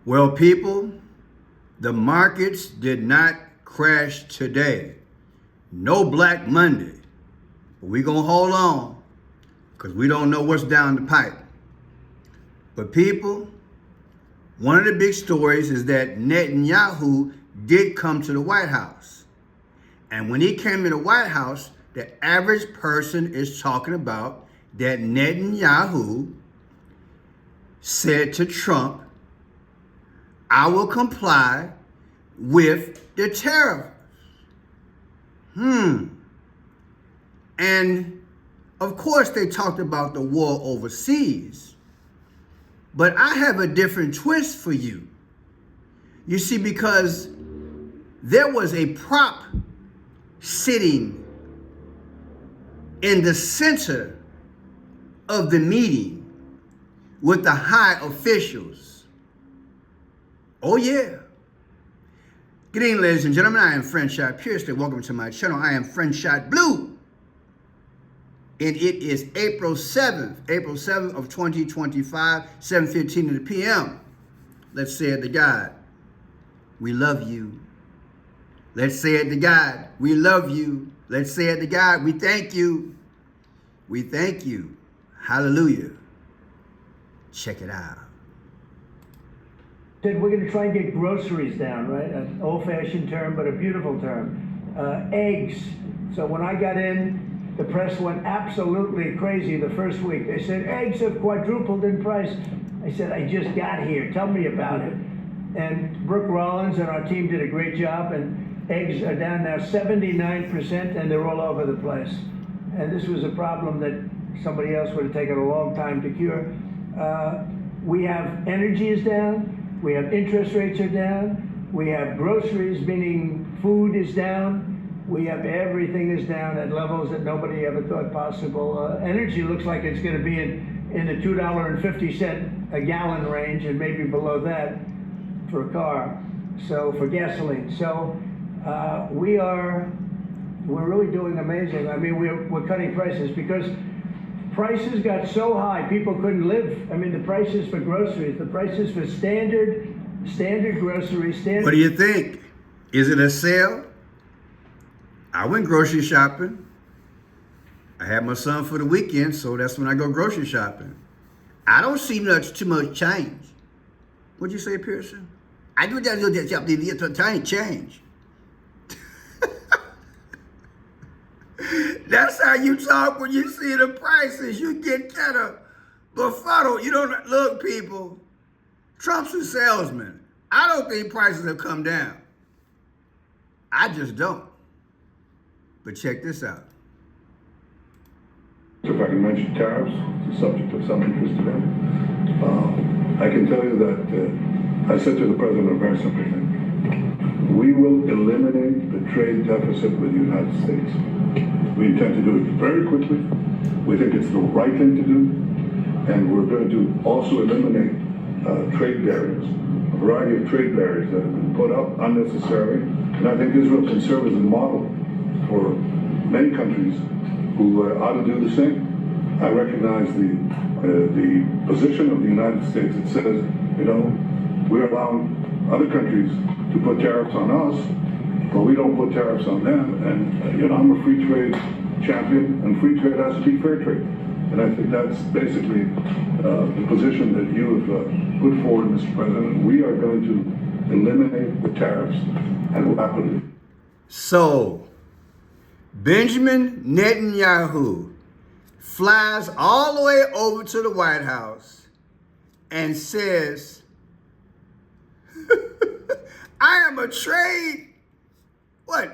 Well, people, the markets did not crash today. No Black Monday. But we're going to hold on because we don't know what's down the pipe. But people, one of the big stories is that Netanyahu did come to the White House. And when he came to the White House, the average person is talking about that Netanyahu said to Trump, I will comply with the tariff. And of course they talked about the war overseas. But I have a different twist for you. You see, because there was a prop sitting in the center of the meeting with the high officials. Oh yeah. Good evening, ladies and gentlemen. I am Friend Shot Pierce. Welcome to my channel. I am Friend Shot Blue. And it is April 7th of 2025, 7:15 p.m. Let's say it to God. We love you. Let's say it to God. We love you. Let's say it to God. We thank you. We thank you. Hallelujah. Check it out. Said we're going to try and get groceries down, right? An old-fashioned term, but a beautiful term. Eggs. So when I got in, the press went absolutely crazy the first week. They said, eggs have quadrupled in price. I said, I just got here. Tell me about it. And Brooke Rollins and our team did a great job, and eggs are down now 79%, and they're all over the place. And this was a problem that somebody else would have taken a long time to cure. We have energy is down. We have interest rates are down. We have groceries, meaning food is down. We have everything is down at levels that nobody ever thought possible. Energy looks like it's going to be in the $2.50 a gallon range, and maybe below that for a car. So for gasoline. So we're really doing amazing. I mean, we're cutting prices because prices got so high people couldn't live. I mean, the prices for groceries, the prices for standard groceries. What do you think? Is it a sale? I went grocery shopping. I had my son for the weekend, so that's when I go grocery shopping. I don't see too much change. What'd you say, Pearson? I do that tiny change. That's how you talk when you see the prices. You get kind of befuddled. You don't look, people. Trump's a salesman. I don't think prices have come down. I just don't. But check this out. If I can mention tariffs, it's a subject of some interest to them. I can tell you that I said to the president a very simple thing. We will eliminate the trade deficit with the United States. We intend to do it very quickly. We think it's the right thing to do. And we're going to also eliminate trade barriers, a variety of trade barriers that have been put up unnecessarily. And I think Israel can serve as a model for many countries who ought to do the same. I recognize the position of the United States that says, you know, we're allowing other countries to put tariffs on us, but we don't put tariffs on them. And, you know, I'm a free trade champion, and free trade has to be fair trade. And I think that's basically the position that you have put forward, Mr. President. We are going to eliminate the tariffs, and rapidly. So, Benjamin Netanyahu flies all the way over to the White House and says, I am a trade,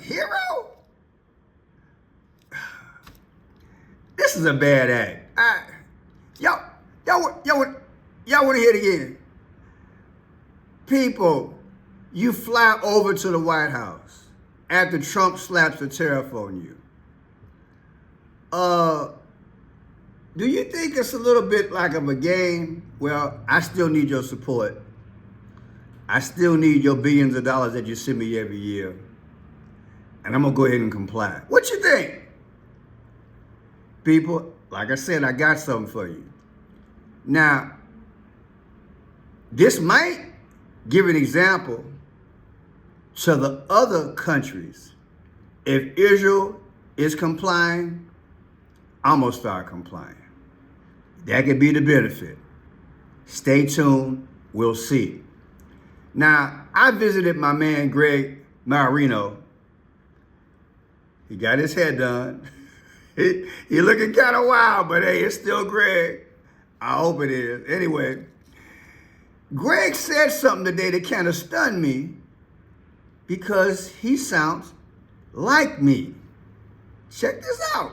hero? This is a bad act. Y'all want to hear it again? People, you fly over to the White House after Trump slaps the tariff on you. Do you think it's a little bit like of a game? Well, I still need your support. I still need your billions of dollars that you send me every year. And I'm going to go ahead and comply. What you think? People, like I said, I got something for you. Now, this might give an example to the other countries. If Israel is complying, I'm going to start complying. That could be the benefit. Stay tuned. We'll see. Now, I visited my man, Greg Marino. He got his hair done. He looking kind of wild, but hey, it's still Greg. I hope it is. Anyway, Greg said something today that kind of stunned me because he sounds like me. Check this out.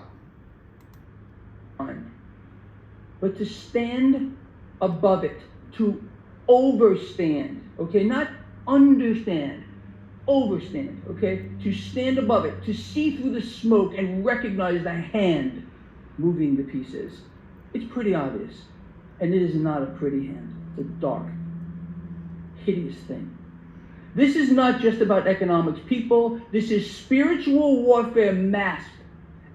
But to stand above it, to overstand, okay, not understand, overstand, okay, to stand above it, to see through the smoke and recognize the hand moving the pieces. It's pretty obvious, and it is not a pretty hand. It's a dark, hideous thing. This is not just about economics, people. This is spiritual warfare masked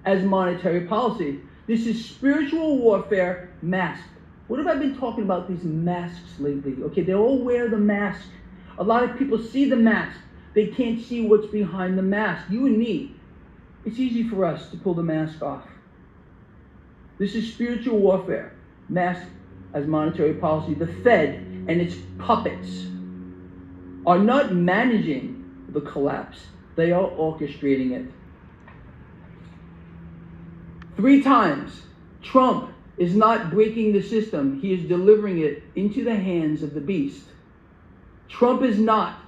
as monetary policy. This is spiritual warfare masked. What have I been talking about these masks lately? Okay, they all wear the mask. A lot of people see the mask. They can't see what's behind the mask. You and me. It's easy for us to pull the mask off. This is spiritual warfare masked as monetary policy. The Fed and its puppets are not managing the collapse. They are orchestrating it. 3 times, Trump is not breaking the system. He is delivering it into the hands of the beast. Trump is not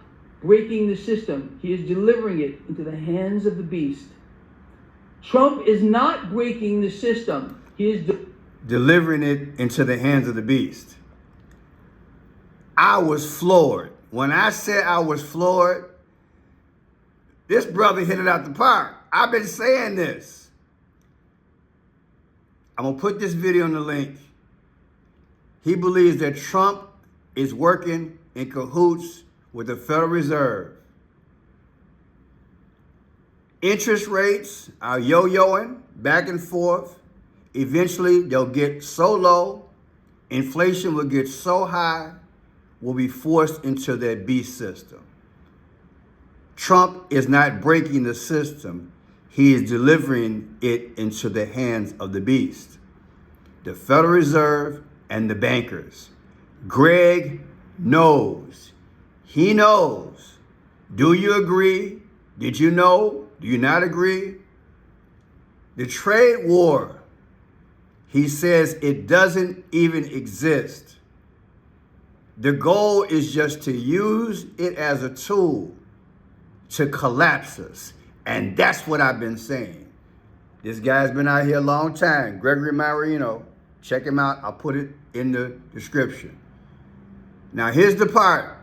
breaking the system. He is delivering it into the hands of the beast. Trump is not breaking the system. He is delivering it into the hands of the beast. I was floored. When I said I was floored, this brother hit it out the park. I've been saying this. I'm going to put this video in the link. He believes that Trump is working in cahoots with the Federal Reserve. Interest rates are yo-yoing back and forth. Eventually, they'll get so low, inflation will get so high, we'll be forced into that beast system. Trump is not breaking the system. He is delivering it into the hands of the beast, the Federal Reserve and the bankers. Greg knows. He knows. Do you agree? Did you know? Do you not agree? The trade war, he says it doesn't even exist. The goal is just to use it as a tool to collapse us. And that's what I've been saying. This guy's been out here a long time. Gregory Marino. Check him out. I'll put it in the description. Now, here's the part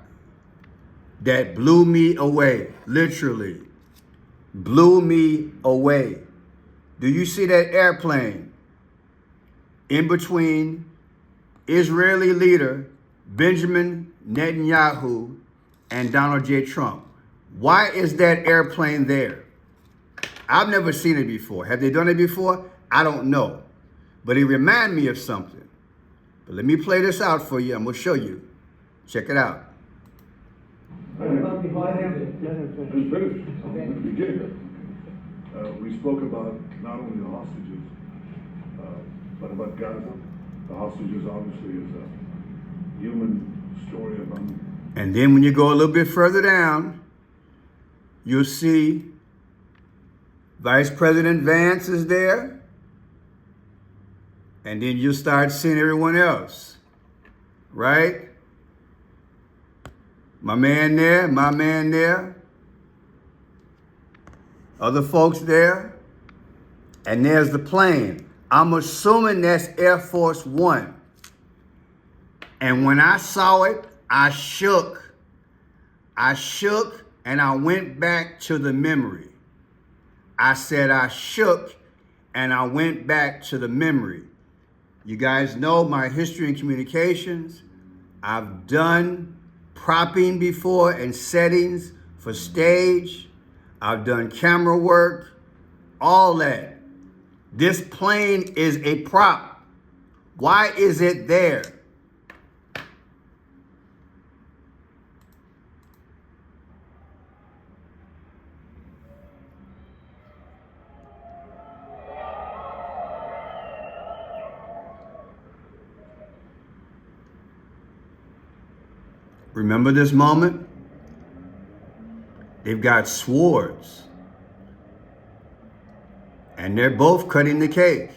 that blew me away. Literally. Blew me away. Do you see that airplane in between Israeli leader Benjamin Netanyahu and Donald J. Trump? Why is that airplane there? I've never seen it before. Have they done it before? I don't know. But it reminds me of something. But let me play this out for you. I'm going to show you. Check it out. Just finished. At the beginning. We spoke about not only the hostages, but about Gaza. The hostages obviously is a human story of And then when you go a little bit further down, you'll see Vice President Vance is there. And then you'll start seeing everyone else, right? My man there, other folks there, and there's the plane. I'm assuming that's Air Force One. And when I saw it, I shook. And I went back to the memory. I said I shook and I went back to the memory. You guys know my history in communications. I've done propping before and settings for stage. I've done camera work, all that. This plane is a prop. Why is it there? Remember this moment? They've got swords. And they're both cutting the cake.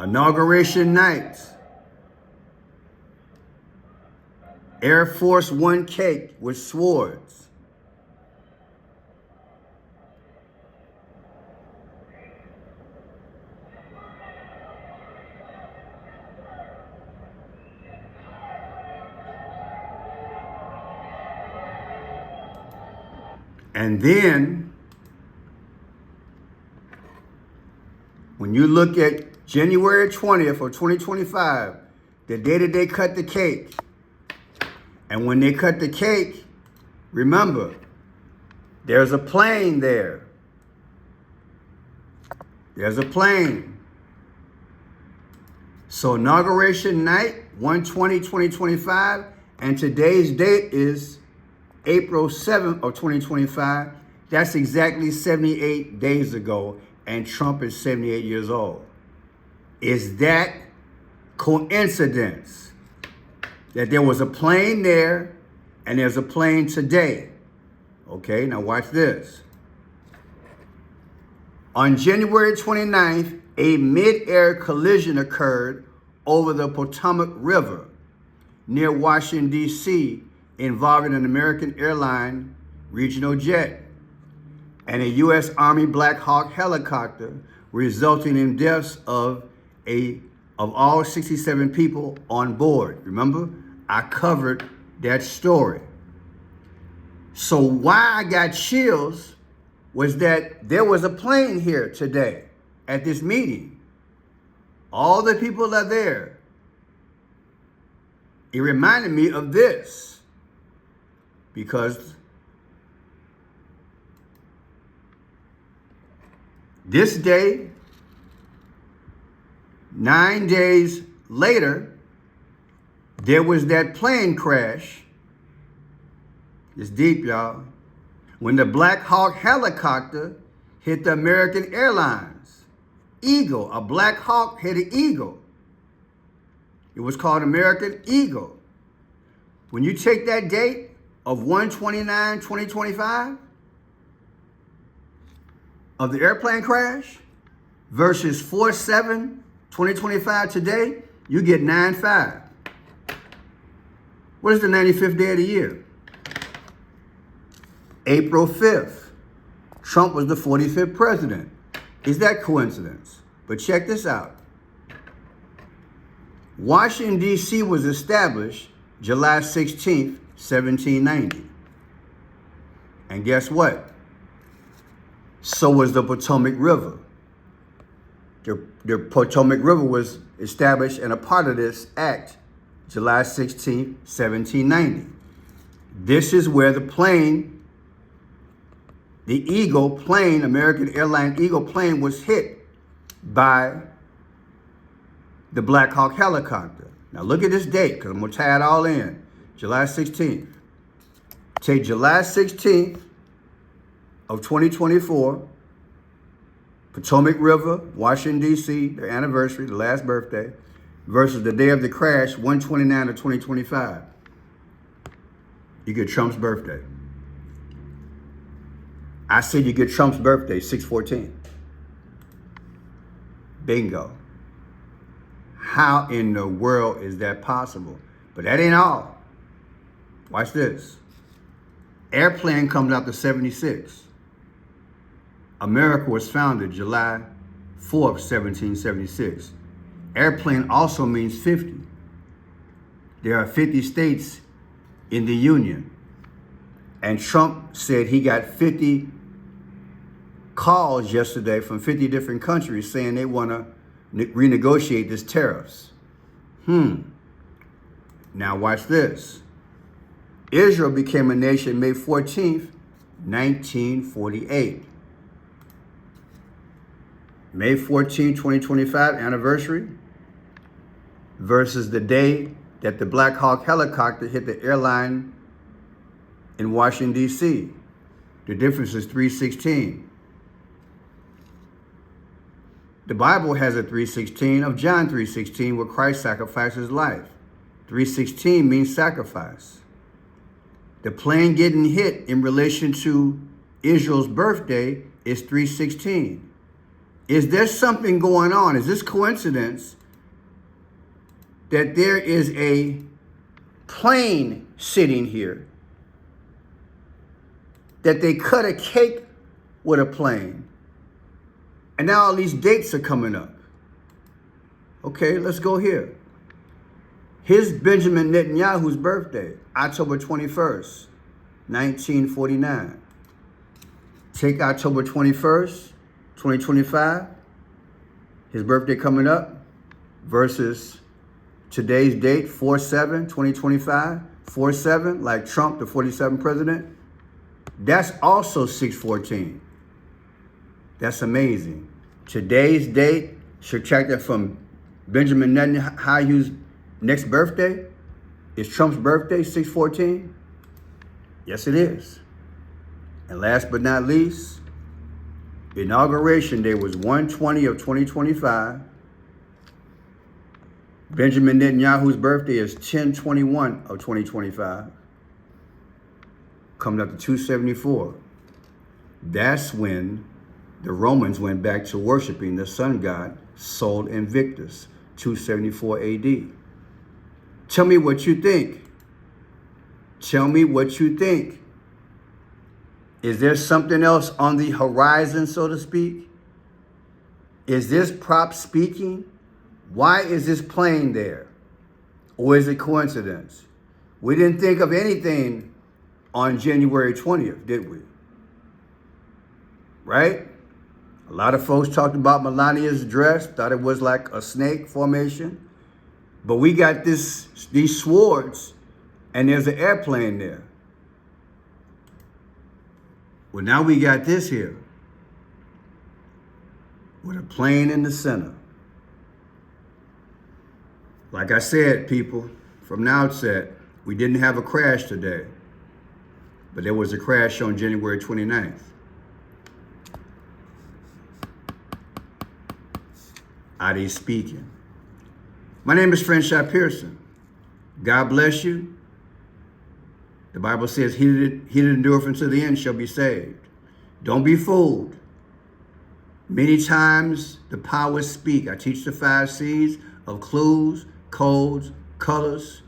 Inauguration night. Air Force One cake with swords. And then, when you look at January 20th of 2025, the day that they cut the cake, and when they cut the cake, remember, there's a plane there. There's a plane. So inauguration night, 1/20/2025, and today's date is April 7th of 2025. That's exactly 78 days ago, and Trump is 78 years old. Is that coincidence that there was a plane there and there's a plane today? Okay, now watch this. On January 29th, a mid-air collision occurred over the Potomac River near Washington, D.C., involving an American airline regional jet and a U.S. Army Black Hawk helicopter, resulting in deaths of all 67 people on board. Remember, I covered that story. So why I got chills was that there was a plane here today at this meeting. All the people are there. It reminded me of this because this day, 9 days later, there was that plane crash. It's deep, y'all. When the Black Hawk helicopter hit the American Airlines Eagle. A Black Hawk hit an Eagle. It was called American Eagle. When you take that date of 1/29/2025 of the airplane crash versus 4/7/2025 today, you get 9/5. What is the 95th day of the year? April 5th. Trump was the 45th president. Is that coincidence? But check this out. Washington, D.C. was established July 16th, 1790. And guess what? So was the Potomac River. The Potomac River was established and a part of this act July 16th, 1790. This is where the plane, the Eagle plane, American Airlines Eagle plane, was hit by the Black Hawk helicopter. Now look at this date, because I'm going to tie it all in. July 16th. Take July 16th of 2024, Potomac River, Washington, D.C., their anniversary, the last birthday, versus the day of the crash, 1/29 of 2025. You get Trump's birthday. I said you get Trump's birthday, 6/14. Bingo. How in the world is that possible? But that ain't all. Watch this. Airplane comes out to 76. America was founded July 4th, 1776. Airplane also means 50. There are 50 states in the Union. And Trump said he got 50 calls yesterday from 50 different countries saying they want to renegotiate these tariffs. Now watch this. Israel became a nation May 14th, 1948. May 14, 2025 anniversary versus the day that the Black Hawk helicopter hit the airline in Washington, D.C. The difference is 3/16. The Bible has a 3/16 of John 3:16 where Christ sacrificed his life. 316 means sacrifice. The plane getting hit in relation to Israel's birthday is 316. Is there something going on? Is this coincidence that there is a plane sitting here, that they cut a cake with a plane, and now all these dates are coming up? Okay, let's go here. Here's Benjamin Netanyahu's birthday, October 21st, 1949. Take October 21st, 2025, his birthday coming up, versus today's date, 4/7/2025, 4/7, like Trump, the 47th president. That's also 6/14. That's amazing. Today's date, subtracted from Benjamin Netanyahu's next birthday, is Trump's birthday, 6/14? Yes, it is. And last but not least, Inauguration Day was 1/20 of 2025. Benjamin Netanyahu's birthday is 10/21 of 2025. Coming up to 274. That's when the Romans went back to worshiping the sun god Sol Invictus, 274 AD. Tell me what you think. Tell me what you think. Is there something else on the horizon, so to speak? Is this prop speaking? Why is this plane there? Or is it coincidence? We didn't think of anything on January 20th, did we? Right? A lot of folks talked about Melania's dress, thought it was like a snake formation. But we got these swords, and there's an airplane there. Well, now we got this here, with a plane in the center. Like I said, people, from the outset, we didn't have a crash today, but there was a crash on January 29th. Are they speaking? My name is Friendship Pearson. God bless you. The Bible says, he that endureth unto the end shall be saved. Don't be fooled. Many times the powers speak. I teach the 5 C's of clues, codes, colors,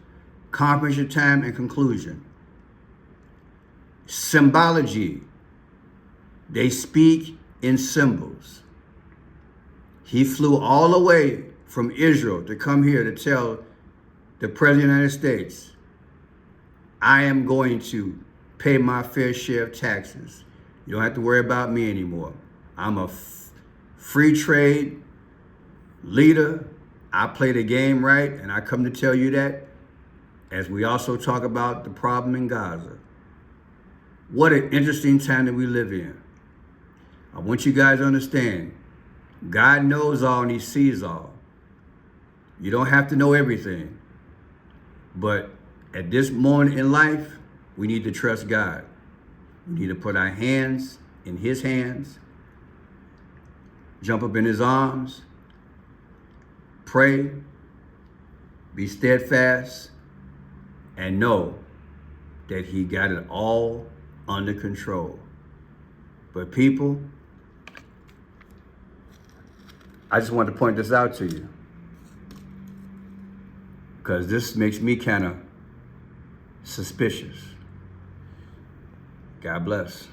comprehension, time, and conclusion. Symbology. They speak in symbols. He flew all the way from Israel to come here to tell the President of the United States, I am going to pay my fair share of taxes. You don't have to worry about me anymore. I'm a free trade leader. I play the game right, and I come to tell you that as we also talk about the problem in Gaza. What an interesting time that we live in. I want you guys to understand, God knows all and he sees all. You don't have to know everything. But at this moment in life, we need to trust God. We need to put our hands in his hands, jump up in his arms, pray, be steadfast, and know that he got it all under control. But people, I just wanted to point this out to you, because this makes me kind of suspicious. God bless.